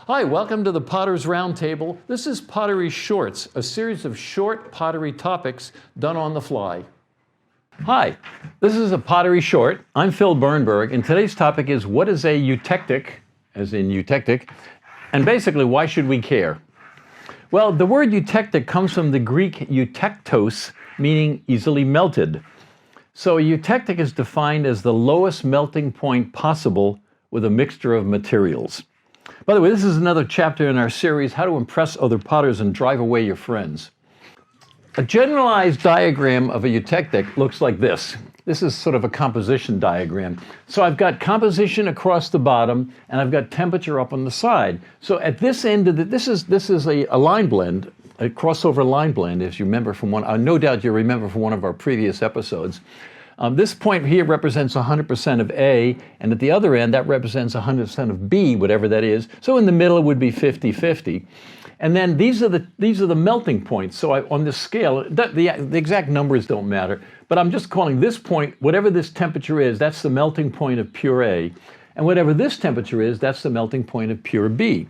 Hi, welcome to the Potter's Roundtable. This is Pottery Shorts, a series of short pottery topics done on the fly. Hi, this is a Pottery Short. I'm Phil Bernberg, and today's topic is what is a eutectic, as in eutectic, and basically why should we care? Well, the word eutectic comes from the Greek eutectos, meaning easily melted. So a eutectic is defined as the lowest melting point possible with a mixture of materials. By the way, this is another chapter in our series, How to Impress Other Potters and Drive Away Your Friends. A generalized diagram of a eutectic looks like this. This is sort of a composition diagram. So I've got composition across the bottom, and I've got temperature up on the side. So at this end of this is a line blend, a crossover line blend, as you remember from one. No doubt you remember from one of our previous episodes. This point here represents 100% of A, and at the other end, that represents 100% of B, whatever that is. So in the middle, it would be 50-50. And then these are the melting points. So on this scale, the exact numbers don't matter, but I'm just calling this point, whatever this temperature is, that's the melting point of pure A. And whatever this temperature is, that's the melting point of pure B.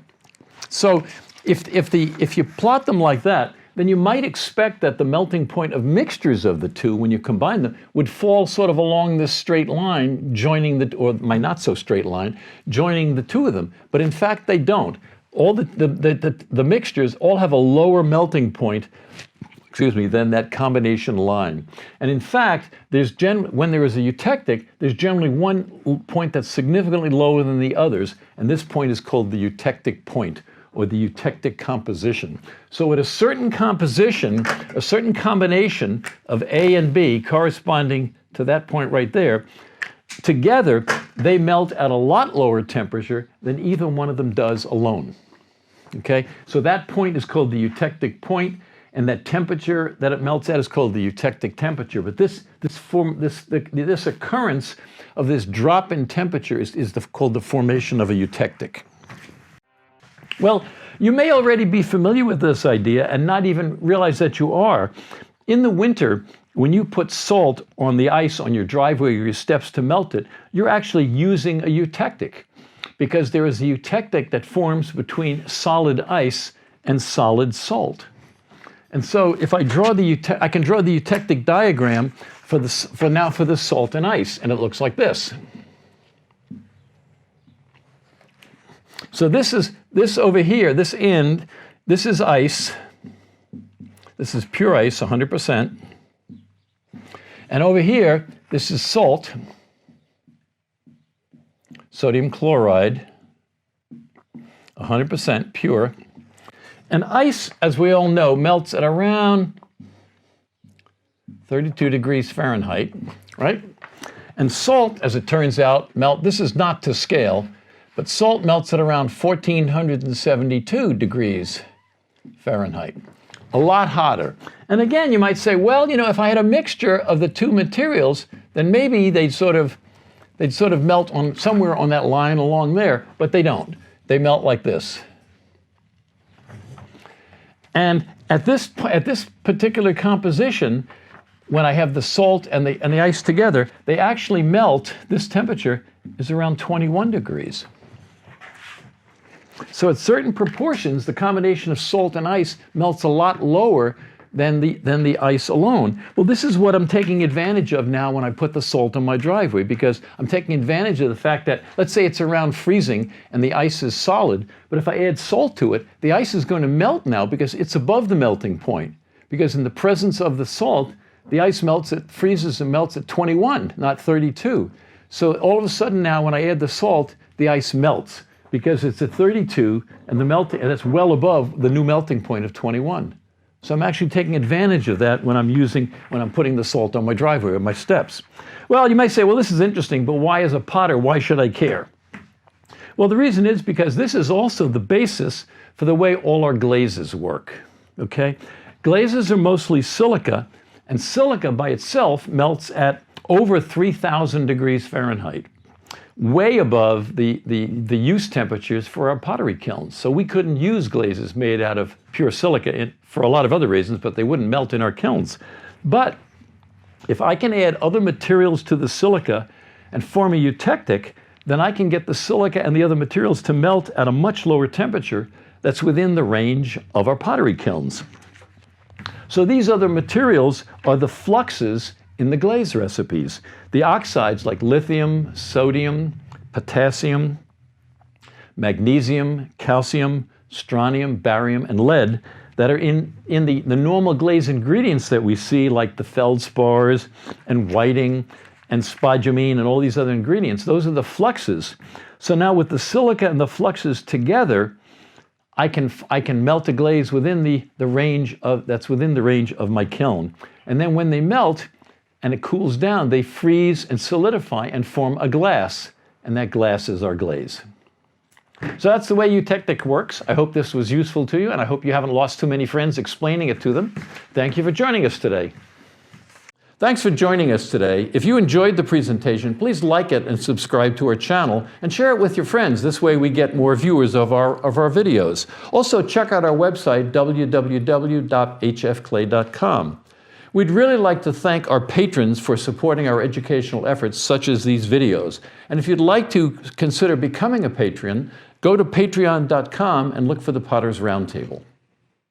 So if you plot them like that, then you might expect that the melting point of mixtures of the two, when you combine them, would fall sort of along this straight line, or my not so straight line, joining the two of them. But in fact, they don't. All the mixtures all have a lower melting point, than that combination line. And in fact, when there is a eutectic, there's generally one point that's significantly lower than the others, and this point is called the eutectic point, or the eutectic composition. So at a certain composition, a certain combination of A and B corresponding to that point right there, together they melt at a lot lower temperature than either one of them does alone. Okay, so that point is called the eutectic point, and that temperature that it melts at is called the eutectic temperature. But this occurrence of this drop in temperature is called the formation of a eutectic. Well, you may already be familiar with this idea and not even realize that you are. In the winter, when you put salt on the ice on your driveway or your steps to melt it, you're actually using a eutectic, because there is a eutectic that forms between solid ice and solid salt. And so if I draw I can draw the eutectic diagram for the salt and ice, and it looks like this. So this over here, this end, this is ice. This is pure ice, 100%. And over here, this is salt, sodium chloride, 100% pure. And ice, as we all know, melts at around 32 degrees Fahrenheit, right? And salt, as it turns out, this is not to scale, but salt melts at around 1472 degrees Fahrenheit, a lot hotter. And again, you might say, well, if I had a mixture of the two materials, then maybe they'd sort of melt somewhere on that line along there, but they don't. They melt like this. And at this particular composition, when I have the salt and the ice together, they actually melt. This temperature is around 21 degrees. So at certain proportions, the combination of salt and ice melts a lot lower than the ice alone. Well, this is what I'm taking advantage of now when I put the salt on my driveway, because I'm taking advantage of the fact that, let's say it's around freezing and the ice is solid, but if I add salt to it, the ice is going to melt now because it's above the melting point. Because in the presence of the salt, the ice freezes and melts at 21, not 32. So all of a sudden now, when I add the salt, the ice melts, because it's at 32, and that's well above the new melting point of 21. So I'm actually taking advantage of that when I'm putting the salt on my driveway or my steps. Well, you might say, well, this is interesting, but why, as a potter, why should I care? Well, the reason is because this is also the basis for the way all our glazes work. Okay? Glazes are mostly silica, and silica by itself melts at over 3,000 degrees Fahrenheit. Way above the use temperatures for our pottery kilns. So we couldn't use glazes made out of pure silica for a lot of other reasons, but they wouldn't melt in our kilns. But if I can add other materials to the silica and form a eutectic, then I can get the silica and the other materials to melt at a much lower temperature that's within the range of our pottery kilns. So these other materials are the fluxes in the glaze recipes. The oxides like lithium, sodium, potassium, magnesium, calcium, strontium, barium, and lead that are in the normal glaze ingredients that we see, like the feldspars and whiting and spodumene and all these other ingredients. Those are the fluxes. So now with the silica and the fluxes together, I can melt a glaze within the range of my kiln. And then when they melt and it cools down, they freeze and solidify and form a glass. And that glass is our glaze. So that's the way Eutectic works. I hope this was useful to you, and I hope you haven't lost too many friends explaining it to them. Thank you for joining us today. Thanks for joining us today. If you enjoyed the presentation, please like it and subscribe to our channel and share it with your friends. This way we get more viewers of our videos. Also, check out our website, www.hfclay.com. We'd really like to thank our patrons for supporting our educational efforts, such as these videos. And if you'd like to consider becoming a patron, go to patreon.com and look for the Potter's Roundtable.